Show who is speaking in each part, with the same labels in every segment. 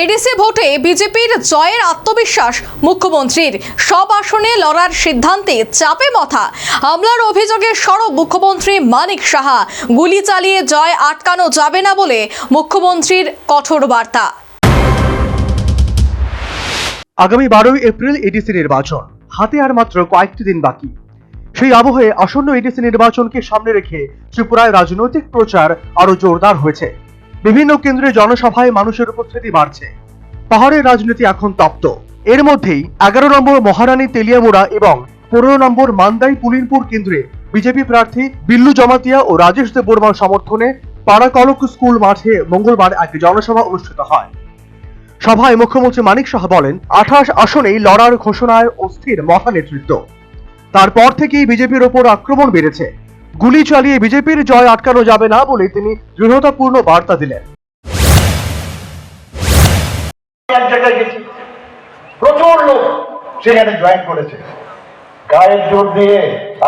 Speaker 1: ADC ভোটে বিজেপির জয়ের আত্মবিশ্বাস মুখ্যমন্ত্রীর। সব আসনে লড়ার সিদ্ধান্তে চাপে মাথা। হামলার অভিযোগে সরব মুখ্যমন্ত্রী মানিক সাহা। গুলি চালিয়ে জয় আটকানো যাবে না বলে মুখ্যমন্ত্রীর কঠোর বার্তা।
Speaker 2: আগামী 12 এপ্রিল এডিসি নির্বাচন, হাতে আর মাত্র কয়েকটি দিন বাকি। সেই আবহে আসন্ন এডিসি নির্বাচনকে সামনে রেখে ত্রিপুরায় রাজনৈতিক প্রচার আরো জোরদার হয়েছে। বিভিন্ন কেন্দ্রে জনসভায় মানুষের উপস্থিতি বাড়ছে। পাহাড়ের রাজনীতি এখন তপ্ত। এর মধ্যেই 11 নম্বর মহারানী তেলিয়ামুড়া এবং 15 নম্বর মান্দাই পুলিনপুর কেন্দ্রে বিজেপি প্রার্থী বিল্লু জমাতিয়া ও রাজেশ দেববর্মার সমর্থনে পাড়াকলক স্কুল মাঠে মঙ্গলবার এক জনসভা অনুষ্ঠিত হয়। সভায় মুখ্যমন্ত্রী মানিক সাহা বলেন, 28 আসনেই লড়ার ঘোষণায় অস্থির মহা নেতৃত্ব। তারপর থেকেই বিজেপির ওপর আক্রমণ বেড়েছে। গুলি চালিয়ে বিজেপির জয় আটকানো যাবে না বলে তিনি দৃঢ়তাপূর্ণ বার্তা দিলেন।
Speaker 3: এক জায়গায় গেছি, প্রচুর লোক সেখানে জয়েন করেছে। গায়ের জোর দিয়ে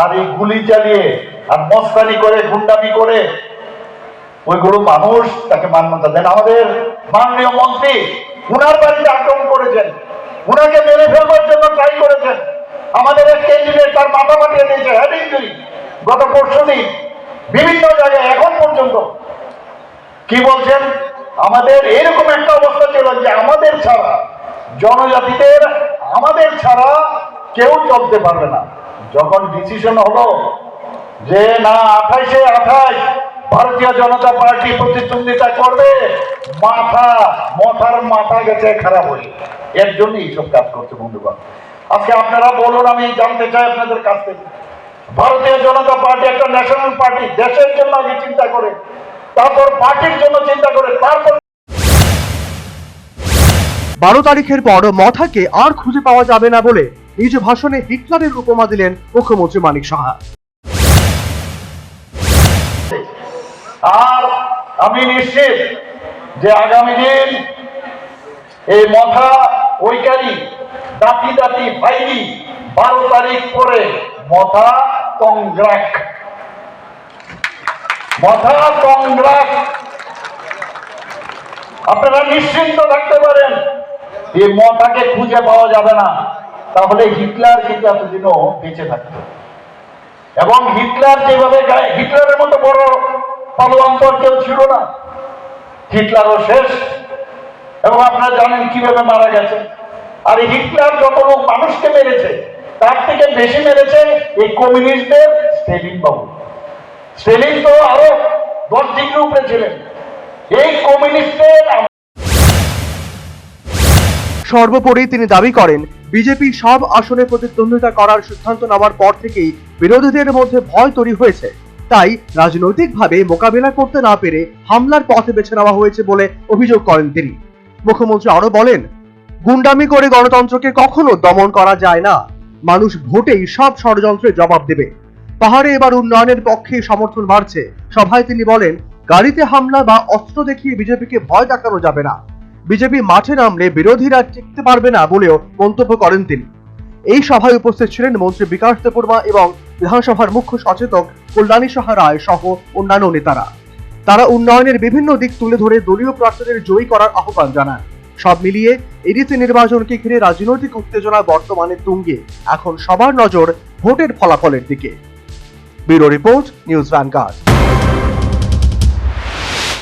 Speaker 3: আর এই গুলি চালিয়ে আর মস্তানি করে গুন্ডামি করে ওইগুলো মানুষ তাকে মান্যতা দেন। আমাদের মাননীয় মন্ত্রী উনার বাড়িতে আক্রমণ করেছেন, উনাকে মেরে ফেলবার জন্য ট্রাই করেছেন। আমাদের এক ক্যান্ডিডেট তার মাথা ফাটিয়ে দিয়েছে, হেড ইনজুরি গত পরশুদিন বিভিন্ন জায়গায়। এখন পর্যন্ত কি বলছেন, আমাদের এরকম একটা অবস্থা ছিল যে আমাদের ছাড়া, জনজাতিদের আমাদের ছাড়া কেউ চলতে পারবে না। যখন ডিসিশন হলো যে না 28-এ 28 ভারতীয় জনতা পার্টি প্রতিদ্বন্দ্বিতা করবে, মাথা গেছে খারাপ হয়ে। এর জন্য এইসব কাজ করছে বন্ধুগণ। আজকে আপনারা বলুন, আমি জানতে চাই আপনাদের কাছ থেকে, ভারতীয় জনতা পার্টি একটা ন্যাশনাল পার্টি, দেশের জন্য আগে চিন্তা করে, তারপর পার্টির জন্য চিন্তা করে, তারপর
Speaker 2: 12 তারিখের পর মথাকে আর খুঁজে পাওয়া যাবে না বলে নিজ ভাষণে হিটলারের উপমা দিলেন মুখ্যমন্ত্রী মানিক সাহা।
Speaker 3: আর আমি নিশ্চিত যে আগামী দিন এই মথা ওইকারি দাঁতি ভাইরি 12 তারিখ পরে মথা কংগ্রাক আপনারা নিশ্চিন্ত থাকতে পারেন, এই মথাকে খুঁজে পাওয়া যাবে না। তাহলে হিটলার কিন্তু এতদিনও বেঁচে থাকতো। এবং হিটলার যেভাবে হিটলারের মতো বড় পালোয়ান তো কেউ ছিল না। হিটলারও শেষ। এবং আপনারা জানেন কিভাবে মারা গেছে। আর হিটলার যত লোক মানুষকে মেরেছে, তার থেকে বেশি মেরেছে এই কমিউনিস্টদের স্টেলিন বাবু। স্টেলিন তো আরো 10 ডিগ্রি উপরে ছিলেন। এই কমিউনিস্টদের
Speaker 2: সর্বোপরি তিনি দাবি করেন, বিজেপি সব আসনে প্রতিদ্বন্দ্বিতা করার সিদ্ধান্ত নেওয়ার পর থেকেই বিরোধীদের মধ্যে ভয় তৈরি হয়েছে। তাই রাজনৈতিকভাবে মোকাবিলা করতে না পেরে হামলার পথে বেছে নেওয়া হয়েছে বলে অভিযোগ করেন তিনি। মুখ্যমন্ত্রী আরো বলেন, গুন্ডামি করে গণতন্ত্রকে কখনো দমন করা যায় না। মানুষ ভোটেই সব ষড়যন্ত্রের জবাব দেবে। পাহাড়ে এবার উন্নয়নের পক্ষে সমর্থন বাড়ছে। সভায় তিনি বলেন, গাড়িতে হামলা বা অস্ত্র দেখিয়ে বিজেপিকে ভয় দেখানো যাবে না। বিজেপি মাঠে নামলে বিরোধীরা টিকতে পারবে না বলেও মন্তব্য করেন তিনি। এই সভায় উপস্থিত ছিলেন মন্ত্রী বিকাশ দেববর্মা এবং বিধানসভার মুখ্য সচেতক কল্যাণী সাহা রায় সহ অন্যান্য নেতারা। তারা উন্নয়নের বিভিন্ন দিক তুলে ধরে দলীয় প্রার্থীদের জয়ী করার আহ্বান জানান। সব মিলিয়ে এডিসি নির্বাচনকে ঘিরে রাজনৈতিক উত্তেজনা বর্তমানে তুঙ্গে। এখন সবার নজর ভোটের ফলাফলের দিকে। Bureau report, news vanguard.